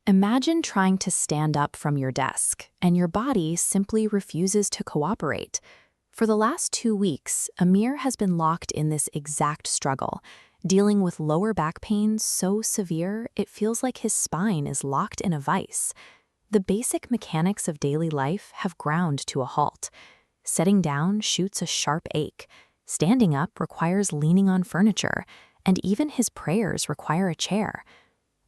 Imagine trying to stand up from your desk, and your body simply refuses to cooperate. For the last 2 weeks, Amir has been locked in this exact struggle, dealing with lower back pain so severe it feels like his spine is locked in a vice. The basic mechanics of daily life have ground to a halt. Sitting down shoots a sharp ache. Standing up requires leaning on furniture, and even his prayers require a chair.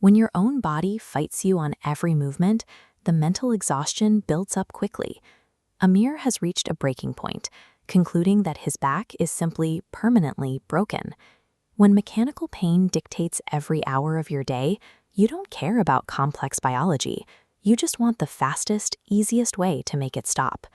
When your own body fights you on every movement, the mental exhaustion builds up quickly. Amir has reached a breaking point, concluding that his back is simply permanently broken. When mechanical pain dictates every hour of your day, you don't care about complex biology. You just want the fastest, easiest way to make it stop.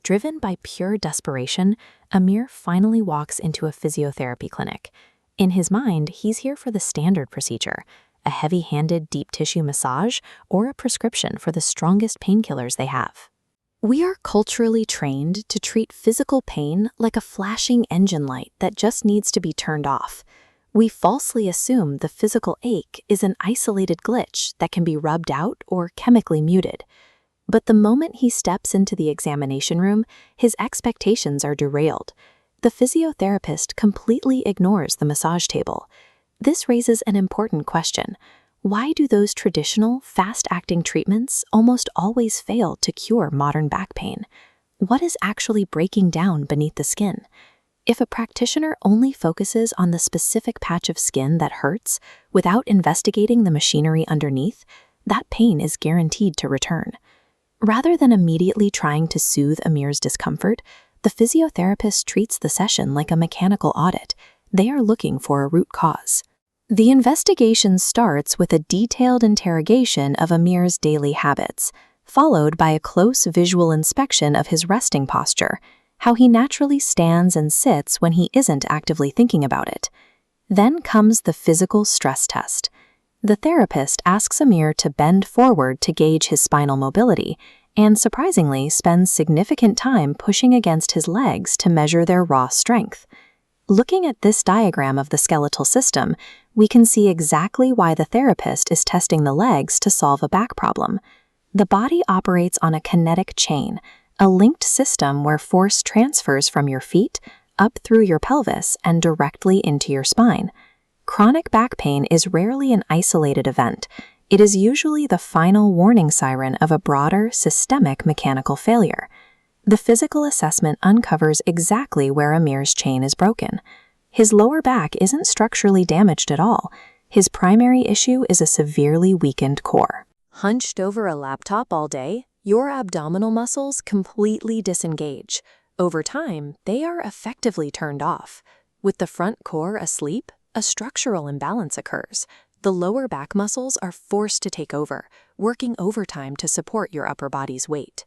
Driven by pure desperation, Amir finally walks into a physiotherapy clinic. In his mind, he's here for the standard procedure, a heavy-handed deep tissue massage, or a prescription for the strongest painkillers they have. We are culturally trained to treat physical pain like a flashing engine light that just needs to be turned off. We falsely assume the physical ache is an isolated glitch that can be rubbed out or chemically muted. But the moment he steps into the examination room, his expectations are derailed. The physiotherapist completely ignores the massage table. This raises an important question. Why do those traditional, fast-acting treatments almost always fail to cure modern back pain? What is actually breaking down beneath the skin? If a practitioner only focuses on the specific patch of skin that hurts without investigating the machinery underneath, that pain is guaranteed to return. Rather than immediately trying to soothe Amir's discomfort, the physiotherapist treats the session like a mechanical audit. They are looking for a root cause. The investigation starts with a detailed interrogation of Amir's daily habits, followed by a close visual inspection of his resting posture, how he naturally stands and sits when he isn't actively thinking about it. Then comes the physical stress test. The therapist asks Amir to bend forward to gauge his spinal mobility, and surprisingly spends significant time pushing against his legs to measure their raw strength. Looking at this diagram of the skeletal system, we can see exactly why the therapist is testing the legs to solve a back problem. The body operates on a kinetic chain, a linked system where force transfers from your feet, up through your pelvis, and directly into your spine. Chronic back pain is rarely an isolated event. It is usually the final warning siren of a broader, systemic mechanical failure. The physical assessment uncovers exactly where Amir's chain is broken. His lower back isn't structurally damaged at all. His primary issue is a severely weakened core. Hunched over a laptop all day, your abdominal muscles completely disengage. Over time, they are effectively turned off. With the front core asleep, a structural imbalance occurs. The lower back muscles are forced to take over, working overtime to support your upper body's weight.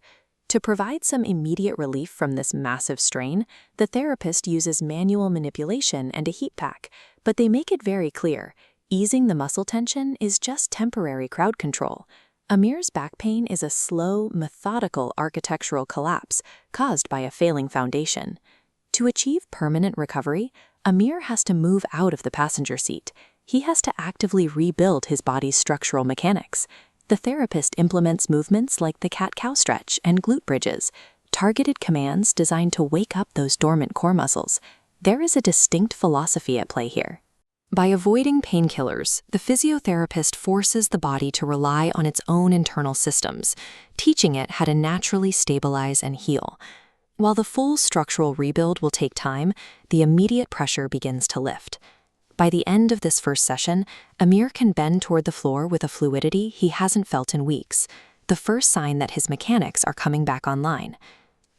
To provide some immediate relief from this massive strain, the therapist uses manual manipulation and a heat pack, but they make it very clear, easing the muscle tension is just temporary crowd control. Amir's back pain is a slow, methodical architectural collapse caused by a failing foundation. To achieve permanent recovery, Amir has to move out of the passenger seat. He has to actively rebuild his body's structural mechanics. The therapist implements movements like the cat-cow stretch and glute bridges, targeted commands designed to wake up those dormant core muscles. There is a distinct philosophy at play here. By avoiding painkillers, the physiotherapist forces the body to rely on its own internal systems, teaching it how to naturally stabilize and heal. While the full structural rebuild will take time, the immediate pressure begins to lift. By the end of this first session, Amir can bend toward the floor with a fluidity he hasn't felt in weeks, the first sign that his mechanics are coming back online.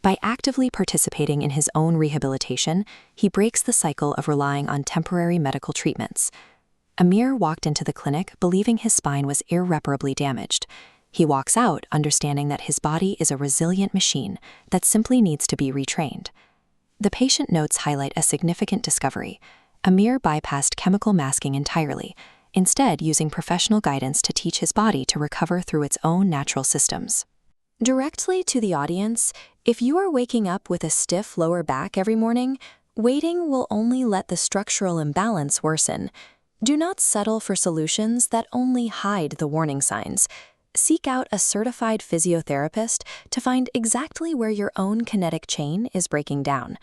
By actively participating in his own rehabilitation, he breaks the cycle of relying on temporary medical treatments. Amir walked into the clinic believing his spine was irreparably damaged. He walks out understanding that his body is a resilient machine that simply needs to be retrained. The patient notes highlight a significant discovery. Amir bypassed chemical masking entirely, instead using professional guidance to teach his body to recover through its own natural systems. Directly to the audience, if you are waking up with a stiff lower back every morning, waiting will only let the structural imbalance worsen. Do not settle for solutions that only hide the warning signs. Seek out a certified physiotherapist to find exactly where your own kinetic chain is breaking down.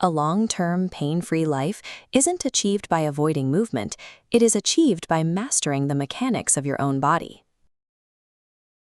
A long-term, pain-free life isn't achieved by avoiding movement, it is achieved by mastering the mechanics of your own body.